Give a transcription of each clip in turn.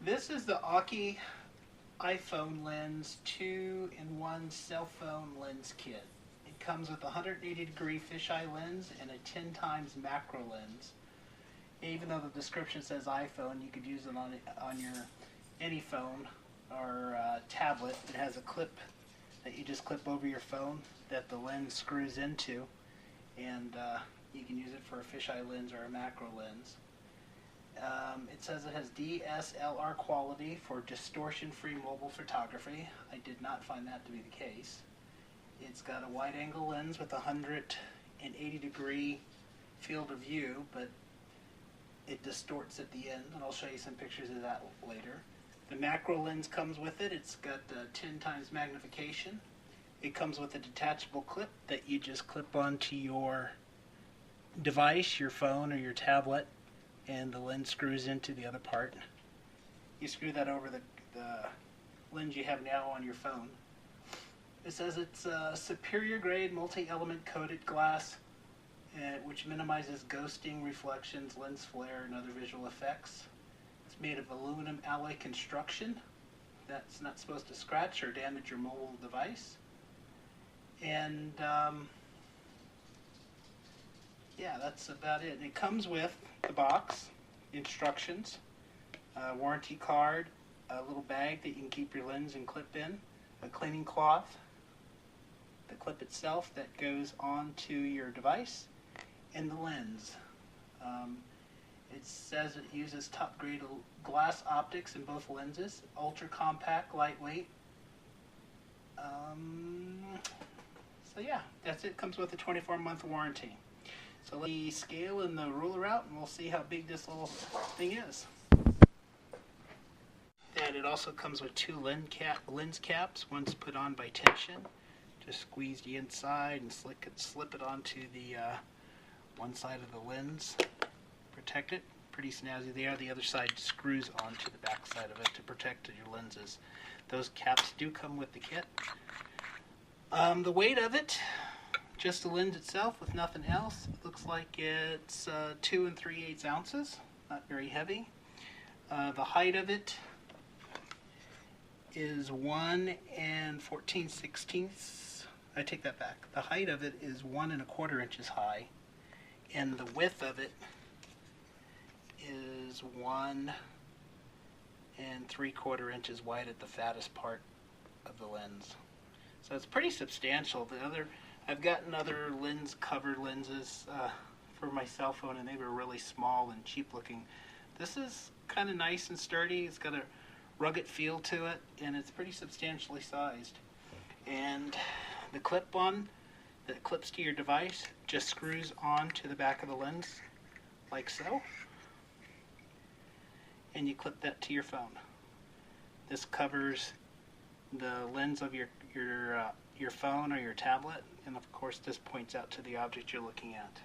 This is the Aukey iPhone lens 2-in-1 cell phone lens kit. It comes with a 180-degree fisheye lens and a 10 times macro lens. Even though the description says iPhone, you could use it on your any phone or tablet. It has a clip that you just clip over your phone that the lens screws into, and you can use it for a fisheye lens or a macro lens. It says it has DSLR quality for distortion-free mobile photography. I did not find that to be the case. It's got a wide-angle lens with a 180-degree field of view, but it distorts at the end, and I'll show you some pictures of that later. The macro lens comes with it. It's got 10 times magnification. It comes with a detachable clip that you just clip onto your device, your phone or your tablet, and the lens screws into the other part. You screw that over the lens you have now on your phone. It says it's a superior grade multi-element coated glass which minimizes ghosting, reflections, lens flare, and other visual effects. It's made of aluminum alloy construction that's not supposed to scratch or damage your mobile device. And yeah, that's about it. And it comes with the box, instructions, a warranty card, a little bag that you can keep your lens and clip in, a cleaning cloth, the clip itself that goes onto your device, and the lens. It says it uses top-grade glass optics in both lenses, ultra-compact, lightweight. So yeah, that's it. Comes with a 24-month warranty. So let me scale and the ruler out, and we'll see how big this little thing is. And it also comes with two lens caps. One's put on by tension. Just squeeze the inside and slip it onto the one side of the lens. Protect it. Pretty snazzy there. The other side screws onto the back side of it to protect your lenses. Those caps do come with the kit. The weight of it, just the lens itself with nothing else, it looks like it's 2 3/8 ounces. Not very heavy. The height of it is 1 14/16. I take that back. The height of it is 1 1/4 inches high, and the width of it is 1 3/4 inches wide at the fattest part of the lens. So it's pretty substantial. I've gotten other covered lenses for my cell phone, and they were really small and cheap looking. This is kind of nice and sturdy. It's got a rugged feel to it, and it's pretty substantially sized. And the clip-on that clips to your device just screws on to the back of the lens like so, and you clip that to your phone. This covers the lens of your phone or your tablet, and of course this points out to the object you're looking at.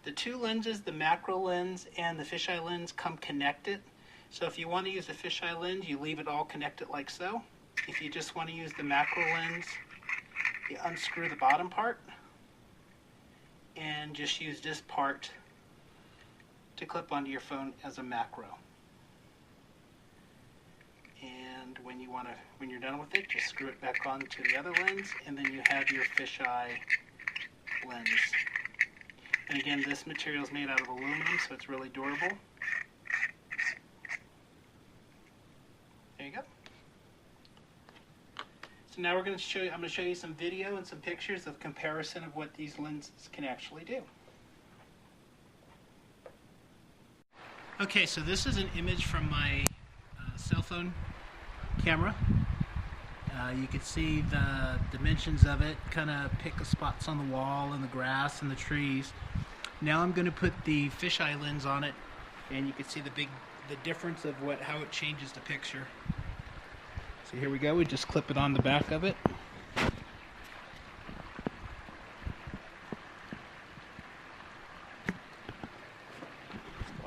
The two lenses, the macro lens and the fisheye lens, come connected. So if you want to use the fisheye lens, you leave it all connected like so. If you just want to use the macro lens, you unscrew the bottom part and just use this part to clip onto your phone as a macro. And when you're done with it, just screw it back onto the other lens, and then you have your fisheye lens. And again, this material is made out of aluminum, so it's really durable. There you go. So now I'm going to show you some video and some pictures of comparison of what these lenses can actually do. Okay, so this is an image from my cell phone camera. You can see the dimensions of it, kind of pick the spots on the wall and the grass and the trees. Now I'm going to put the fisheye lens on it, and you can see the difference of how it changes the picture. So here we go. We just clip it on the back of it.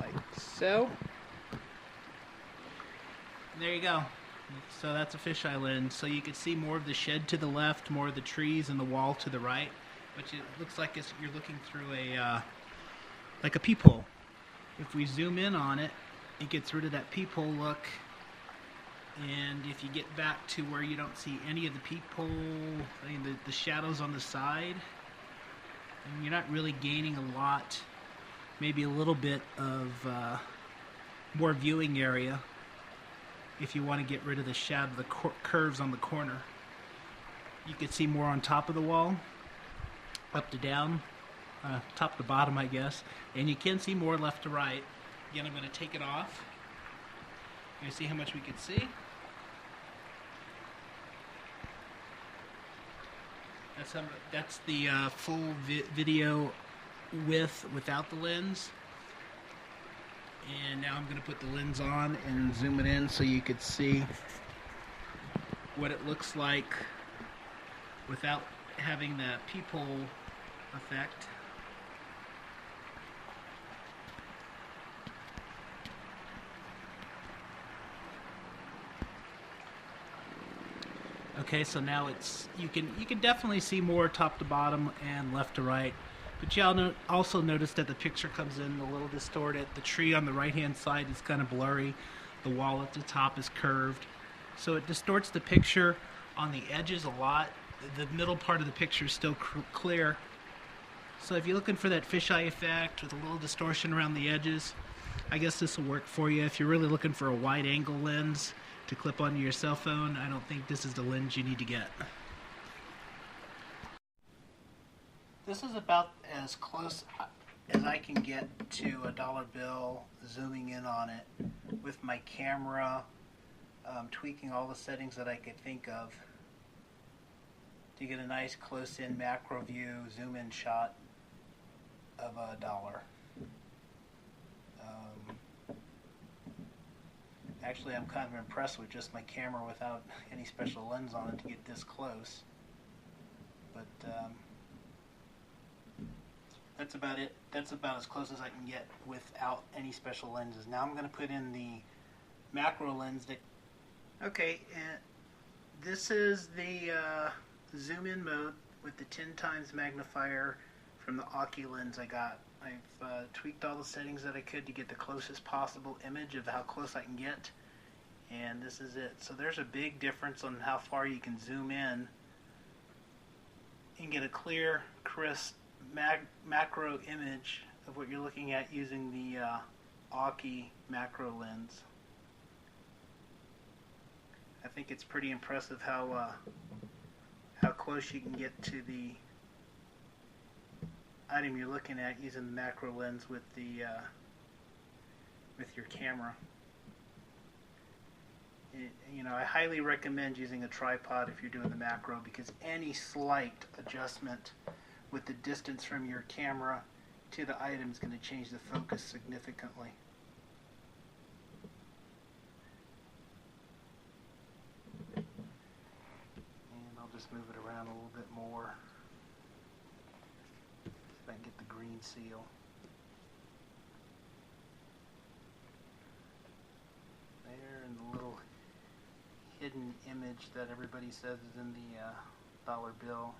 Like so. And there you go. So that's a fisheye lens. So you can see more of the shed to the left, more of the trees, and the wall to the right. But it looks like you're looking through like a peephole. If we zoom in on it, It gets rid of that peephole look, and if you get back to where you don't see any of the peephole, I mean the shadows on the side, and you're not really gaining a lot, maybe a little bit of more viewing area if you want to get rid of the shadow, the curves on the corner. You can see more on top of the wall, up to down, top to bottom, I guess, and you can see more left to right. Again, I'm going to take it off. You see how much we can see? That's the full video width without the lens. And now I'm going to put the lens on and zoom it in so you could see what it looks like without having that peephole effect. Okay, so now you can definitely see more top to bottom and left to right. But y'all also notice that the picture comes in a little distorted. The tree on the right hand side is kind of blurry. The wall at the top is curved. So it distorts the picture on the edges a lot. The middle part of the picture is still clear. So if you're looking for that fisheye effect with a little distortion around the edges, I guess this will work for you. If you're really looking for a wide angle lens to clip onto your cell phone, I don't think this is the lens you need to get. This is about as close as I can get to a dollar bill, zooming in on it with my camera, tweaking all the settings that I could think of to get a nice close-in macro view, zoom-in shot of a dollar. Actually, I'm kind of impressed with just my camera without any special lens on it to get this close. But that's about it. That's about as close as I can get without any special lenses. Now I'm going to put in the macro lens. Okay, and this is the zoom in mode with the 10 times magnifier from the Aukey lens I got. I've tweaked all the settings that I could to get the closest possible image of how close I can get, and this is it. So there's a big difference on how far you can zoom in and get a clear, crisp macro image of what you're looking at using the Aukey macro lens. I think it's pretty impressive how close you can get to the item you're looking at using the macro lens with the with your camera. You know, I highly recommend using a tripod if you're doing the macro, because any slight adjustment with the distance from your camera to the item is going to change the focus significantly. And I'll just move it around a little bit more. See if I can get the green seal. There, and the little hidden image that everybody says is in the dollar bill.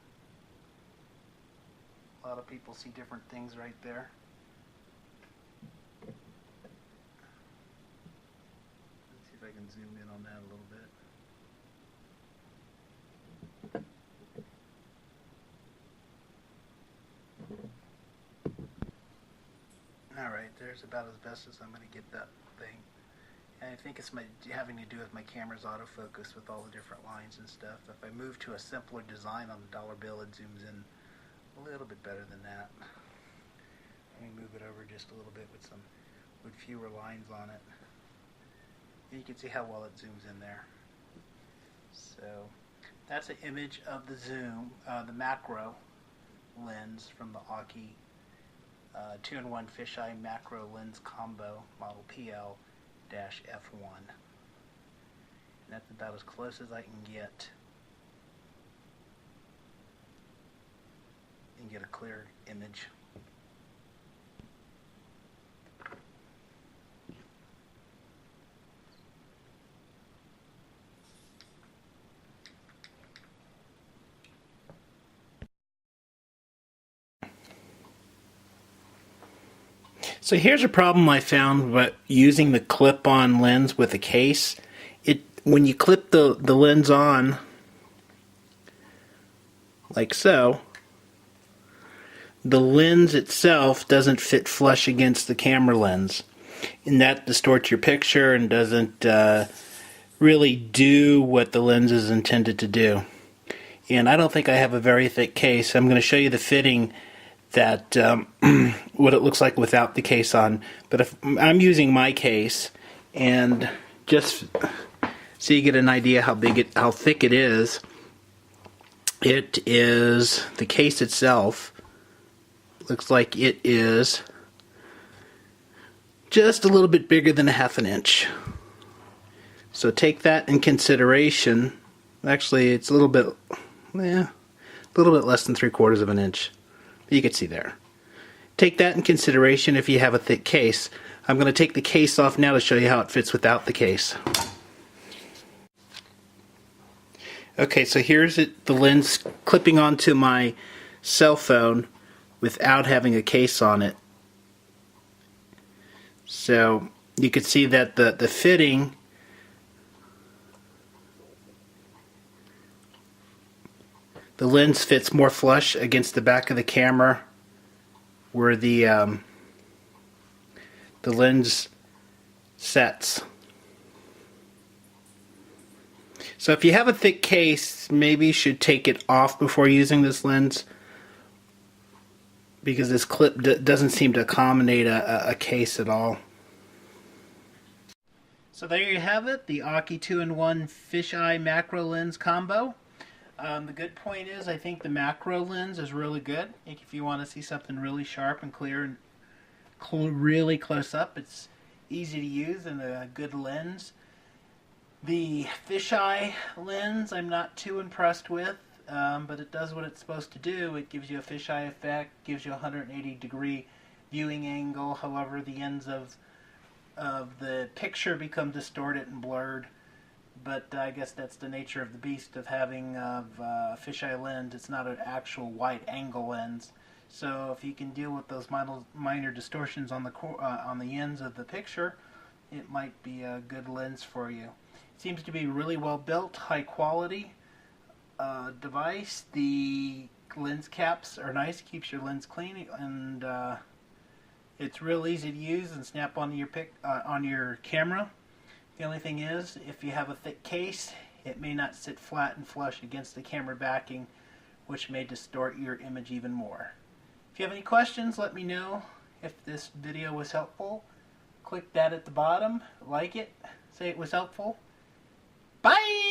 A lot of people see different things right there. Let's see if I can zoom in on that a little bit. Alright, there's about as best as I'm going to get that thing. And I think it's having to do with my camera's autofocus with all the different lines and stuff. If I move to a simpler design on the dollar bill, it zooms in a little bit better than that. Let me move it over just a little bit with fewer lines on it. And you can see how well it zooms in there. So that's an image of the zoom, the macro lens from the Aukey 2-in-1 fisheye macro lens combo model PL-F1. And that's about as close as I can get and get a clear image. So here's a problem I found with using the clip-on lens with a case. When you clip the lens on, like so, the lens itself doesn't fit flush against the camera lens. And that distorts your picture and doesn't really do what the lens is intended to do. And I don't think I have a very thick case. I'm going to show you the fitting that what it looks like without the case on. But if I'm using my case, and just so you get an idea how thick it is the case itself looks like it is just a little bit bigger than 1/2 inch. So take that in consideration. Actually, it's a little bit less than 3/4 inch. You can see there. Take that in consideration if you have a thick case. I'm going to take the case off now to show you how it fits without the case. Okay, so here's the lens clipping onto my cell phone without having a case on it. So you can see that the fitting the lens fits more flush against the back of the camera where the lens sets. So if you have a thick case, maybe you should take it off before using this lens, because this clip doesn't seem to accommodate a case at all. So there you have it, the Aukey 2-in-1 fisheye macro lens combo. The good point is, I think the macro lens is really good. If you want to see something really sharp and clear and really close up, it's easy to use and a good lens. The fisheye lens I'm not too impressed with, but it does what it's supposed to do. It gives you a fisheye effect, gives you a 180-degree viewing angle. However, the ends of the picture become distorted and blurred. But I guess that's the nature of the beast of having a fisheye lens. It's not an actual wide angle lens. So if you can deal with those minor distortions on the ends of the picture, it might be a good lens for you. It seems to be really well built, high quality device. The lens caps are nice, keeps your lens clean, and it's real easy to use and snap onto your camera. The only thing is, if you have a thick case, it may not sit flat and flush against the camera backing, which may distort your image even more. If you have any questions, let me know. If this video was helpful, click that at the bottom, like it, say it was helpful. Bye!